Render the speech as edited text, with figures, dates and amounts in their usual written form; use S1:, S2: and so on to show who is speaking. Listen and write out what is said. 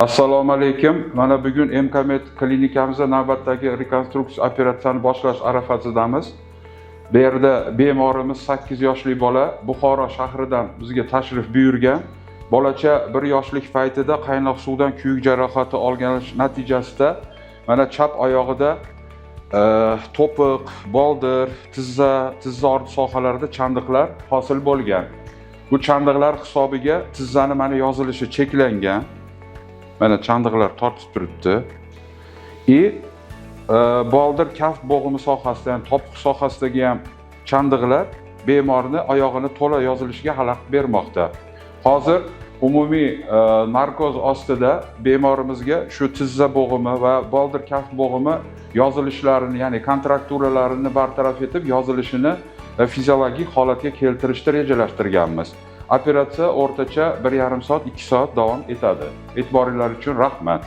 S1: Assalomu alaykum. Mana bugun MKmed klinikamizda navbatdagi rekonstruksiya operatsiyasini boshlash arafasidamiz. Bu yerda bemorimiz 8 yoshli bola Buxoro shahridan bizga tashrif buyurgan. Bolacha 1 yoshlik paytida qaynoq suvdan kuyuk jarohati olgan natijasida mana chap oyog'ida to'piq, boldir, tizza orti sohalarida chandiqlar hosil bo'lgan. Bu chandiqlar hisobiga tizzani mana yozilishi cheklangan. Mana chandiqlar tortib turibdi. Boldir kaf bo'g'imi sohasida, ya'ni topiq sohasidagi ham chandiqlar bemorni oyog'ini to'la yozilishiga xalaqit bermoqda. Hozir umumiy narkoz ostida bemorimizga shu tizza bo'g'imi va boldir kaf bo'g'imi yozilishlarini, ya'ni kontrakturalarni bartaraf etib, yozilishini fiziologik holatga keltirishni rejalashtirganmiz. Operatsiya o'rtacha 1,5 soat, 2 soat davom etadi. E'tiboringiz uchun rahmat.